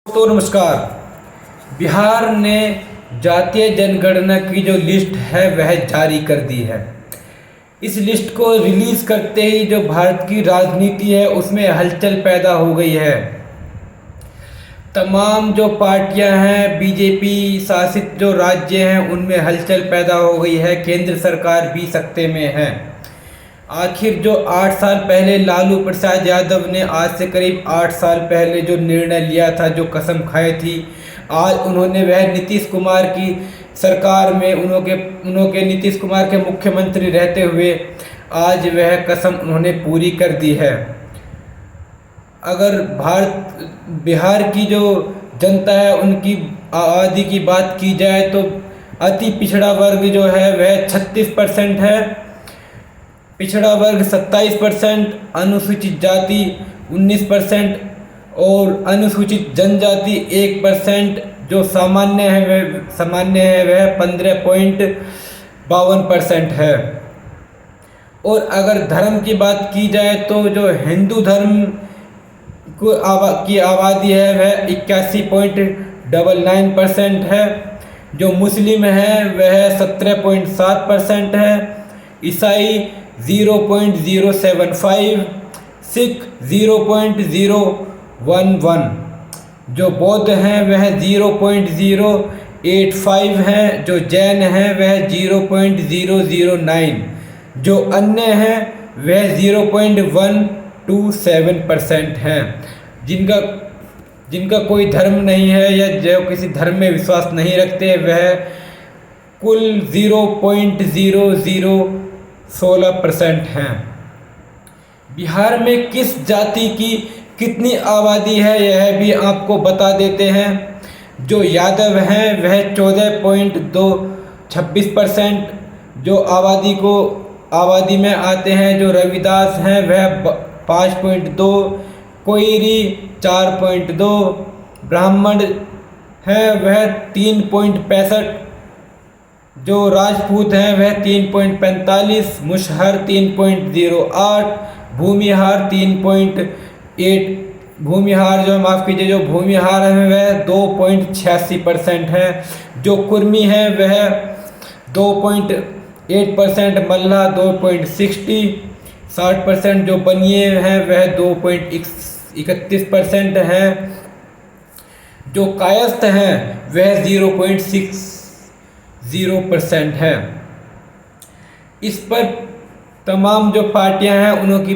तो नमस्कार। बिहार ने जातीय जनगणना की जो लिस्ट है वह जारी कर दी है। इस लिस्ट को रिलीज करते ही जो भारत की राजनीति है उसमें हलचल पैदा हो गई है। तमाम जो पार्टियां हैं, बीजेपी शासित जो राज्य हैं उनमें हलचल पैदा हो गई है। केंद्र सरकार भी सकते में है। आखिर जो 8 साल पहले लालू प्रसाद यादव ने आज से करीब 8 साल पहले जो निर्णय लिया था, जो कसम खाई थी, आज उन्होंने वह नीतीश कुमार की सरकार में उन्होंने नीतीश कुमार के मुख्यमंत्री रहते हुए आज वह कसम उन्होंने पूरी कर दी है। अगर बिहार की जो जनता है उनकी आबादी की बात की जाए तो अति पिछड़ा वर्ग जो है वह 36% है, पिछड़ा वर्ग 27%, अनुसूचित जाति 19% और अनुसूचित जनजाति 1%, जो सामान्य है वह 15.52% है। और अगर धर्म की बात की जाए तो जो हिंदू धर्म की आबादी है वह 81.99% है, जो मुस्लिम है वह 17.7% है, ईसाई 0.075, सिख 0.011, जो बौद्ध हैं वह 0.085 हैं, जो जैन हैं वह 0.009, जो अन्य हैं वह 0.127% हैं। जिनका कोई धर्म नहीं है या जो किसी धर्म में विश्वास नहीं रखते वह कुल 0.0016% हैं। बिहार में किस जाति की कितनी आबादी है यह भी आपको बता देते हैं। जो यादव हैं वह 14.26%, जो आबादी में आते हैं। जो रविदास हैं वह 5.2, कोयरी 4.2, ब्राह्मण हैं वह 3.65, जो राजपूत हैं वह 3.45, मुसहर 3.08, भूमिहार 3.8, जो भूमिहार हैं वह 2.86% है, जो कुर्मी हैं वह 2.8%, मल्लाह 2.60, 60%, जो बनिए हैं वह 2.31% हैं, जो कायस्थ हैं वह 0.60% है। इस पर तमाम जो पार्टियां हैं उनकी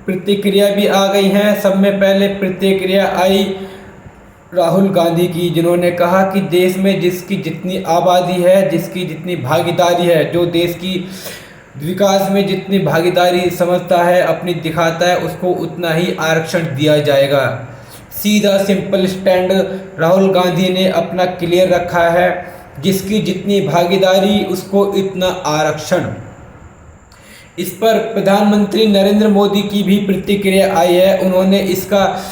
प्रतिक्रिया भी आ गई हैं। सब में पहले प्रतिक्रिया आई राहुल गांधी की, जिन्होंने कहा कि देश में जिसकी जितनी आबादी है, जिसकी जितनी भागीदारी है, जो देश की विकास में जितनी भागीदारी समझता है, अपनी दिखाता है, उसको उतना ही आरक्षण दिया जाएगा। सीधा सिंपल स्टैंड राहुल गांधी ने अपना क्लियर रखा है, जिसकी जितनी भागीदारी उसको इतना आरक्षण। इस पर प्रधानमंत्री नरेंद्र मोदी की भी प्रतिक्रिया आई है। उन्होंने इसका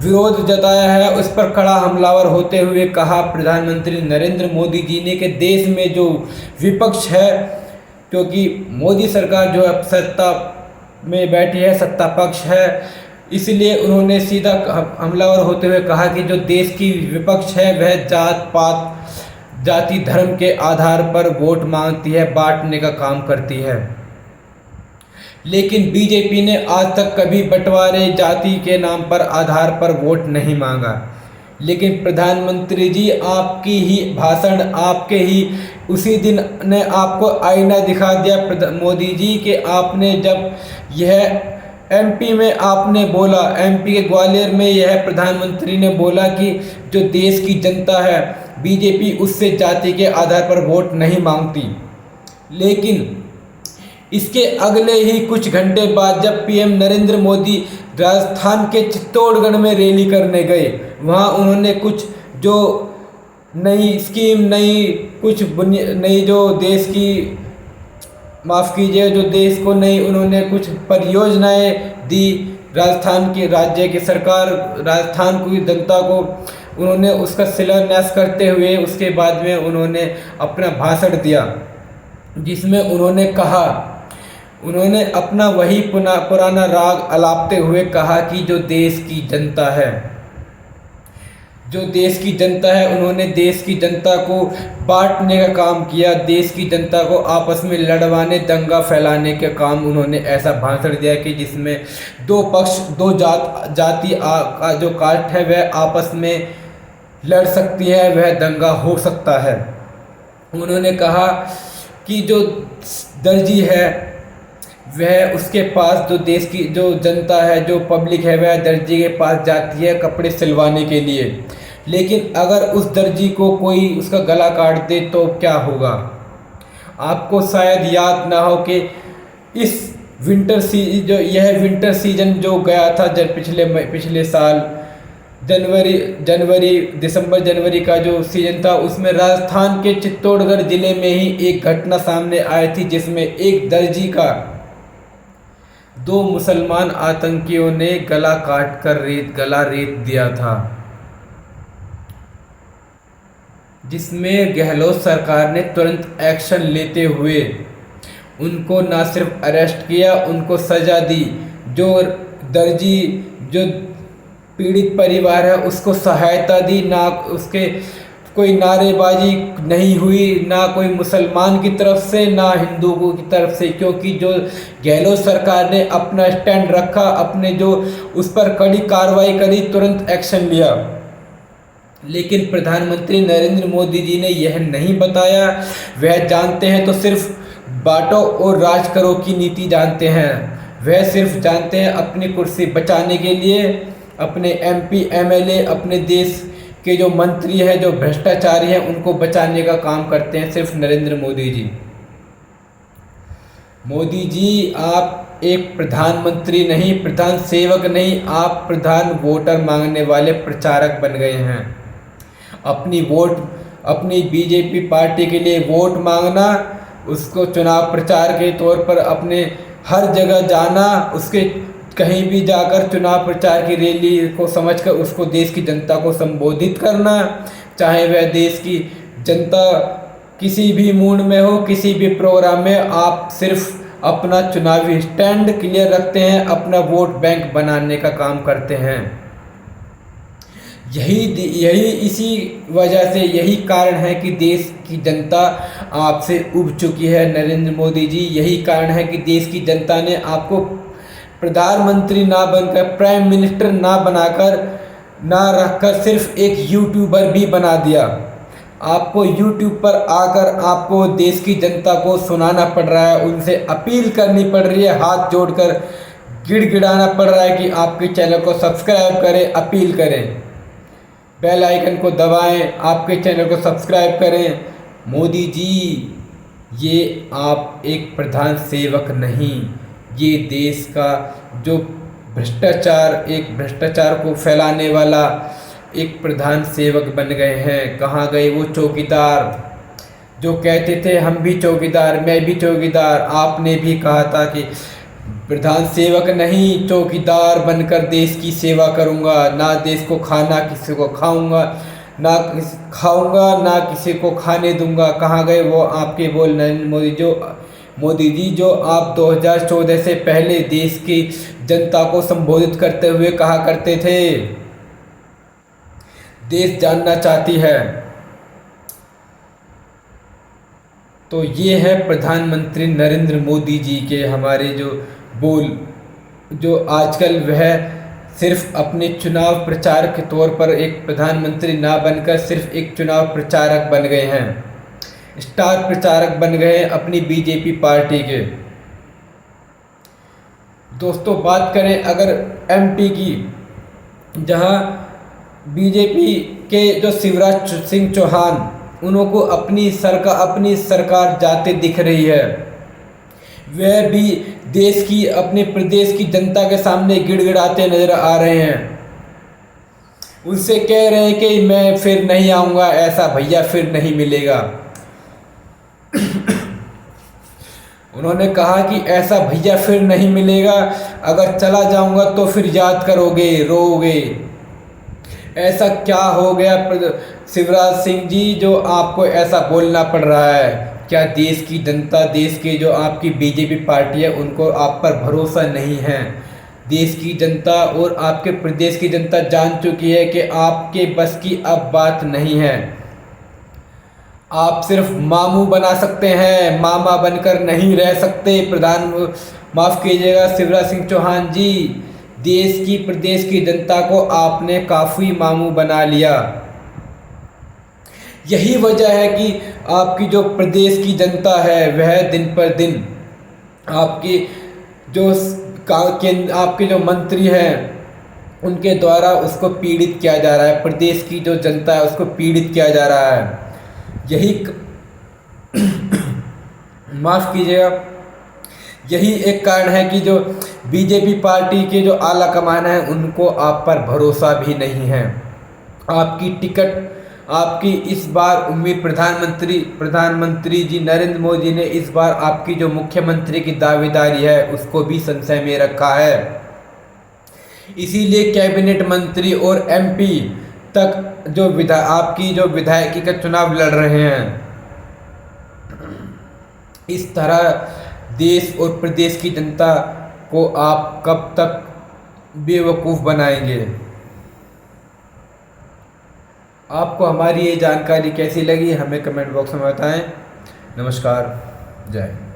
विरोध जताया है। उस पर कड़ा हमलावर होते हुए कहा प्रधानमंत्री नरेंद्र मोदी जी ने कि देश में जो विपक्ष है, क्योंकि मोदी सरकार जो अब सत्ता में बैठी है, सत्ता पक्ष है, इसलिए उन्होंने सीधा हमलावर होते हुए कहा कि जो देश की विपक्ष है वह जात पात, जाति धर्म के आधार पर वोट मांगती है, बांटने का काम करती है। लेकिन बीजेपी ने आज तक कभी बंटवारे जाति के नाम पर आधार पर वोट नहीं मांगा। लेकिन प्रधानमंत्री जी, आपकी ही भाषण, आपके ही उसी दिन ने आपको आईना दिखा दिया मोदी जी कि आपने जब यह एमपी में आपने बोला, एमपी के ग्वालियर में यह प्रधानमंत्री ने बोला कि जो देश की जनता है बीजेपी उससे जाति के आधार पर वोट नहीं मांगती। लेकिन इसके अगले ही कुछ घंटे बाद जब पीएम नरेंद्र मोदी राजस्थान के चित्तौड़गढ़ में रैली करने गए, वहाँ उन्होंने कुछ जो नई स्कीम, नई जो देश की, माफ़ कीजिए, जो देश को नई उन्होंने कुछ परियोजनाएं दी राजस्थान की राज्य की सरकार, राजस्थान की जनता को उन्होंने उसका शिलान्यास करते हुए उसके बाद में उन्होंने अपना भाषण दिया, जिसमें उन्होंने कहा, उन्होंने अपना वही पुराना राग अलापते हुए कहा कि जो देश की जनता है, जो देश की जनता है, उन्होंने देश की जनता को बांटने का काम किया, देश की जनता को आपस में लड़वाने, दंगा फैलाने के काम उन्होंने ऐसा भाषण दिया कि जिसमें दो पक्ष, दो जाति का जो कास्ट है वह आपस में लड़ सकती है, वह दंगा हो सकता है। उन्होंने कहा कि जो दर्जी है वह, उसके पास जो देश की जो जनता है, जो पब्लिक है, वह दर्जी के पास जाती है कपड़े सिलवाने के लिए, लेकिन अगर उस दर्जी को कोई उसका गला काट दे तो क्या होगा। आपको शायद याद ना हो कि इस विंटर सीजन जो गया था, जब पिछले साल दिसंबर जनवरी का जो सीजन था, उसमें राजस्थान के चित्तौड़गढ़ ज़िले में ही एक घटना सामने आई थी जिसमें एक दर्जी का दो मुसलमान आतंकियों ने गला काट कर गला रेत दिया था, जिसमें गहलोत सरकार ने तुरंत एक्शन लेते हुए उनको ना सिर्फ अरेस्ट किया, उनको सज़ा दी। जो दर्जी, जो पीड़ित परिवार है, उसको सहायता दी, ना उसके कोई नारेबाजी नहीं हुई, ना कोई मुसलमान की तरफ से ना हिंदुओं की तरफ से, क्योंकि जो गहलोत सरकार ने अपना स्टैंड रखा, अपने जो उस पर कड़ी कार्रवाई करी, तुरंत एक्शन लिया। लेकिन प्रधानमंत्री नरेंद्र मोदी जी ने यह नहीं बताया। वह जानते हैं तो सिर्फ बांटो और राज करो की नीति जानते हैं। वह सिर्फ जानते हैं अपनी कुर्सी बचाने के लिए, अपने एमपी एमएलए, अपने देश के जो मंत्री हैं, जो भ्रष्टाचारी हैं, उनको बचाने का काम करते हैं सिर्फ नरेंद्र मोदी जी। मोदी जी, आप एक प्रधानमंत्री नहीं, प्रधान सेवक नहीं, आप प्रधान वोटर मांगने वाले प्रचारक बन गए हैं। अपनी बीजेपी पार्टी के लिए वोट मांगना, उसको चुनाव प्रचार के तौर पर अपने हर जगह जाना, उसके कहीं भी जाकर चुनाव प्रचार की रैली को समझकर उसको देश की जनता को संबोधित करना, चाहे वह देश की जनता किसी भी मूड में हो, किसी भी प्रोग्राम में, आप सिर्फ अपना चुनावी स्टैंड क्लियर रखते हैं, अपना वोट बैंक बनाने का काम करते हैं। यही इसी वजह से यही कारण है कि देश की जनता आपसे उब चुकी है नरेंद्र मोदी जी। यही कारण है कि देश की जनता ने आपको प्रधानमंत्री ना बनकर, प्राइम मिनिस्टर ना बनाकर, ना रखकर सिर्फ एक यूट्यूबर भी बना दिया। आपको यूट्यूब पर आकर आपको देश की जनता को सुनाना पड़ रहा है, उनसे अपील करनी पड़ रही है, हाथ जोड़कर गिड़गिड़ाना पड़ रहा है कि आपके चैनल को सब्सक्राइब करें, अपील करें, बेल आइकन को दबाएं, आपके चैनल को सब्सक्राइब करें। मोदी जी, ये आप एक प्रधान सेवक नहीं, ये देश का जो भ्रष्टाचार को फैलाने वाला एक प्रधान सेवक बन गए हैं। कहाँ गए वो चौकीदार जो कहते थे हम भी चौकीदार, मैं भी चौकीदार। आपने भी कहा था कि प्रधान सेवक नहीं, चौकीदार बनकर देश की सेवा करूंगा, ना देश को खाना किसी को खाऊंगा, ना किसी को खाने दूंगा। कहाँ गए वो आपके बोल नरेंद्र मोदी जी, जो आप 2014 से पहले देश की जनता को संबोधित करते हुए कहा करते थे, देश जानना चाहती है। तो ये है प्रधानमंत्री नरेंद्र मोदी जी के हमारे जो बोल, जो आजकल वह सिर्फ अपने चुनाव प्रचार के तौर पर एक प्रधानमंत्री ना बनकर सिर्फ एक चुनाव प्रचारक बन गए हैं, स्टार प्रचारक बन गए हैं अपनी बीजेपी पार्टी के। दोस्तों, बात करें अगर एमपी की, जहां बीजेपी के जो शिवराज सिंह चौहान, उनको अपनी सरकार जाते दिख रही है। वह भी अपने प्रदेश की जनता के सामने गिड़गिड़ाते नजर आ रहे हैं। उनसे कह रहे हैं कि मैं फिर नहीं आऊँगा, ऐसा भैया फिर नहीं मिलेगा। उन्होंने कहा कि ऐसा भैया फिर नहीं मिलेगा, अगर चला जाऊँगा तो फिर याद करोगे, रोओगे। ऐसा क्या हो गया शिवराज सिंह जी जो आपको ऐसा बोलना पड़ रहा है? क्या देश की जनता, देश के जो आपकी बीजेपी पार्टी है, उनको आप पर भरोसा नहीं है? देश की जनता और आपके प्रदेश की जनता जान चुकी है कि आपके बस की अब बात नहीं है। आप सिर्फ मामू बना सकते हैं, मामा बनकर नहीं रह सकते। माफ कीजिएगा शिवराज सिंह चौहान जी, देश की प्रदेश की जनता को आपने काफ़ी मामू बना लिया। यही वजह है कि आपकी जो प्रदेश की जनता है वह दिन पर दिन आपकी जो आपके जो मंत्री हैं उनके द्वारा उसको पीड़ित किया जा रहा है। प्रदेश की जो जनता है उसको पीड़ित किया जा रहा है। यही माफ़ कीजिएगा, यही एक कारण है कि जो बीजेपी पार्टी के जो आला कमान है उनको आप पर भरोसा भी नहीं है। आपकी टिकट, आपकी इस बार उम्मीद प्रधानमंत्री जी नरेंद्र मोदी ने इस बार आपकी जो मुख्यमंत्री की दावेदारी है उसको भी संशय में रखा है। इसीलिए कैबिनेट मंत्री और एमपी तक जो आपकी जो विधायकी का चुनाव लड़ रहे हैं। इस तरह देश और प्रदेश की जनता को आप कब तक बेवकूफ़ बनाएंगे? आपको हमारी ये जानकारी कैसी लगी हमें कमेंट बॉक्स में बताएं। नमस्कार, जय हिंद।